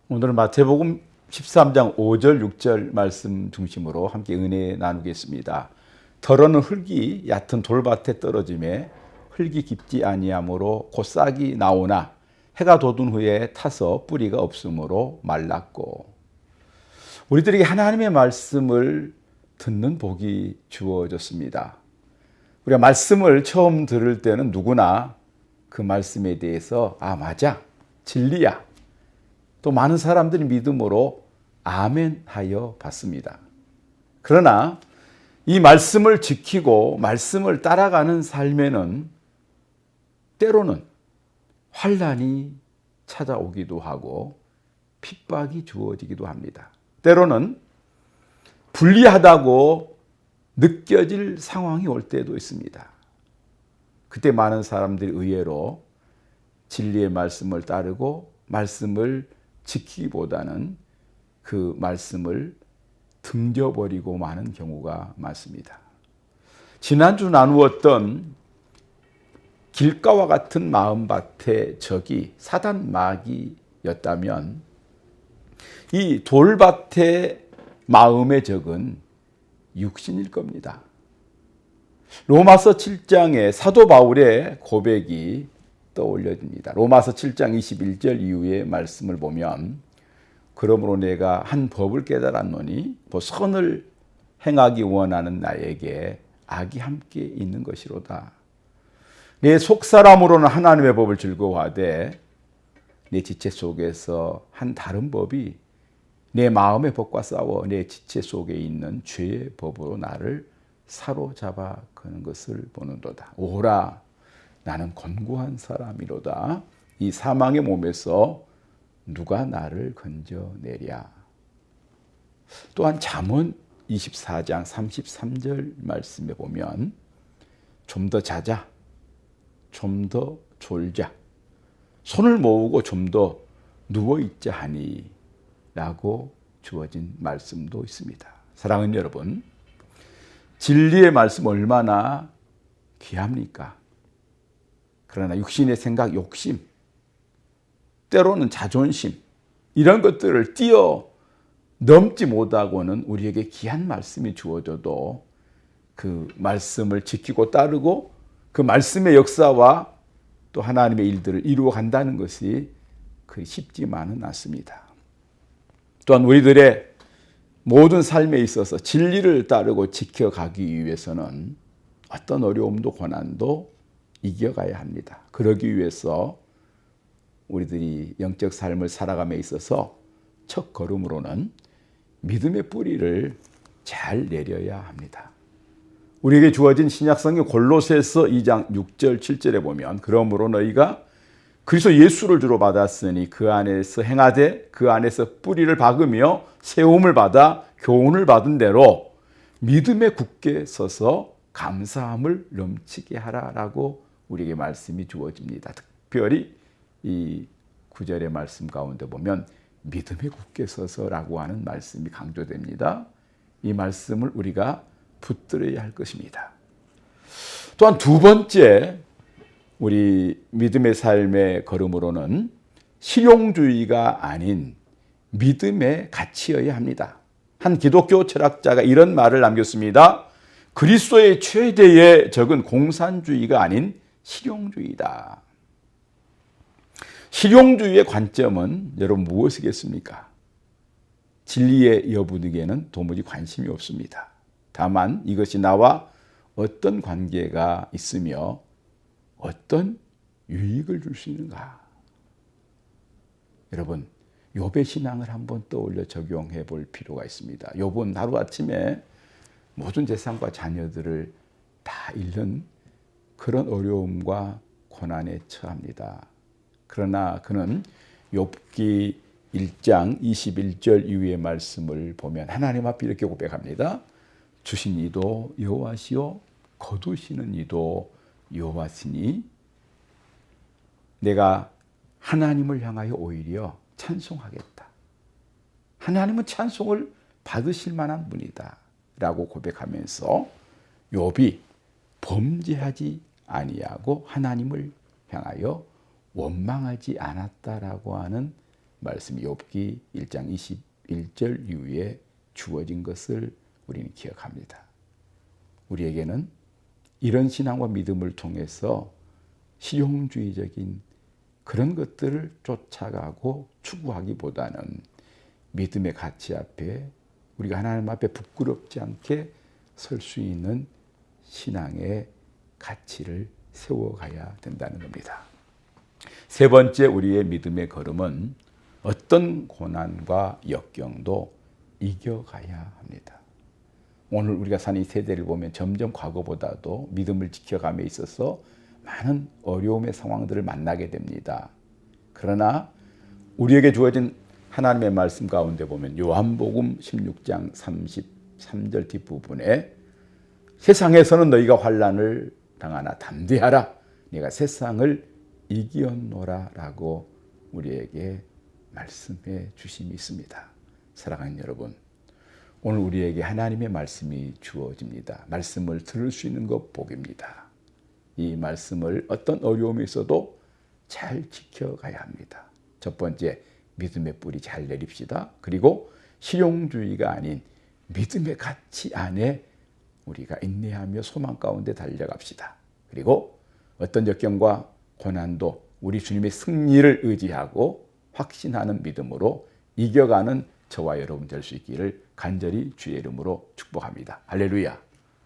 오늘은 마태복음 13장 5절 6절 말씀 중심으로 함께 은혜 나누겠습니다. 덜어는 흙이 얕은 돌밭에 떨어짐에 흙이 깊지 아니하므로 곧 싹이 나오나 해가 돋은 후에 타서 뿌리가 없으므로 말랐고. 우리들에게 하나님의 말씀을 듣는 복이 주어졌습니다. 우리가 말씀을 처음 들을 때는 누구나 그 말씀에 대해서 맞아, 진리야, 또 많은 사람들이 믿음으로 아멘 하여 받습니다. 그러나 이 말씀을 지키고 말씀을 따라가는 삶에는 때로는 환난이 찾아오기도 하고 핍박이 주어지기도 합니다. 때로는 불리하다고 느껴질 상황이 올 때도 있습니다. 그때 많은 사람들이 의외로 진리의 말씀을 따르고 말씀을 지키기보다는 그 말씀을 등져버리고 마는 경우가 많습니다. 지난주 나누었던 길가와 같은 마음밭의 적이 사단 마귀였다면 이 돌밭의 마음의 적은 육신일 겁니다. 로마서 7장에 사도 바울의 고백이 떠올려집니다. 로마서 7장 21절 이후의 말씀을 보면 그러므로 내가 한 법을 깨달았노니 선을 행하기 원하는 나에게 악이 함께 있는 것이로다. 내 속사람으로는 하나님의 법을 즐거워하되 내 지체 속에서 한 다른 법이 내 마음의 법과 싸워 내 지체 속에 있는 죄의 법으로 나를 사로잡아 가는 것을 보는도다. 오라, 나는 곤고한 사람이로다. 이 사망의 몸에서 누가 나를 건져내랴. 또한 잠언 24장 33절 말씀에 보면 좀 더 자자, 좀 더 졸자, 손을 모으고 좀 더 누워있자 하니 라고 주어진 말씀도 있습니다. 사랑하는 여러분, 진리의 말씀 얼마나 귀합니까? 그러나 육신의 생각, 욕심, 때로는 자존심, 이런 것들을 뛰어넘지 못하고는 우리에게 귀한 말씀이 주어져도 그 말씀을 지키고 따르고 그 말씀의 역사와 또 하나님의 일들을 이루어 간다는 것이 그리 쉽지만은 않습니다. 또한 우리들의 모든 삶에 있어서 진리를 따르고 지켜가기 위해서는 어떤 어려움도 고난도 이겨가야 합니다. 그러기 위해서 우리들이 영적 삶을 살아감에 있어서 첫 걸음으로는 믿음의 뿌리를 잘 내려야 합니다. 우리에게 주어진 신약성경 골로새서 2장 6절 7절에 보면 그러므로 너희가 그리스도 예수를 주로 받았으니 그 안에서 행하되 그 안에서 뿌리를 박으며 세움을 받아 교훈을 받은 대로 믿음에 굳게 서서 감사함을 넘치게 하라라고 우리에게 말씀이 주어집니다. 특별히 이 9절의 말씀 가운데 보면 믿음에 굳게 서서라고 하는 말씀이 강조됩니다. 이 말씀을 우리가 붙들어야 할 것입니다. 또한 두 번째 우리 믿음의 삶의 걸음으로는 실용주의가 아닌 믿음의 가치여야 합니다. 한 기독교 철학자가 이런 말을 남겼습니다. 그리스도의 최대의 적은 공산주의가 아닌 실용주의다. 실용주의의 관점은 여러분 무엇이겠습니까? 진리의 여부에게는 도무지 관심이 없습니다. 다만 이것이 나와 어떤 관계가 있으며 어떤 유익을 줄 수 있는가? 여러분, 욥의 신앙을 한번 떠올려 적용해 볼 필요가 있습니다. 욥은 하루아침에 모든 재산과 자녀들을 다 잃는 그런 어려움과 고난에 처합니다. 그러나 그는 욥기 1장 21절 이후의 말씀을 보면 하나님 앞에 이렇게 고백합니다. 주신 이도 여호와시요 거두시는 이도 여호와시니 내가 하나님을 향하여 오히려 찬송하겠다. 하나님은 찬송을 받으실 만한 분이다 라고 고백하면서 욥이 범죄하지 아니하고 하나님을 향하여 원망하지 않았다라고 하는 말씀 욥기 1장 21절 이후에 주어진 것을 우리는 기억합니다. 우리에게는 이런 신앙과 믿음을 통해서 실용주의적인 그런 것들을 쫓아가고 추구하기보다는 믿음의 가치 앞에 우리가 하나님 앞에 부끄럽지 않게 설 수 있는 신앙의 가치를 세워가야 된다는 겁니다. 세 번째, 우리의 믿음의 걸음은 어떤 고난과 역경도 이겨가야 합니다. 오늘 우리가 사는 이 세대를 보면 점점 과거보다도 믿음을 지켜감에 있어서 많은 어려움의 상황들을 만나게 됩니다. 그러나 우리에게 주어진 하나님의 말씀 가운데 보면 요한복음 16장 33절 뒷부분에 세상에서는 너희가 환난을 당하나 담대하라, 네가 세상을 이기었노라 라고 우리에게 말씀해 주심이 있습니다. 사랑하는 여러분, 오늘 우리에게 하나님의 말씀이 주어집니다. 말씀을 들을 수 있는 것 복입니다. 이 말씀을 어떤 어려움이 있어도 잘 지켜가야 합니다. 첫 번째, 믿음의 뿌리 잘 내립시다. 그리고 실용주의가 아닌 믿음의 가치 안에 우리가 인내하며 소망 가운데 달려갑시다. 그리고 어떤 역경과 고난도 우리 주님의 승리를 의지하고 확신하는 믿음으로 이겨가는 저와 여러분 될 수 있기를 간절히 주의 이름으로 축복합니다. 할렐루야.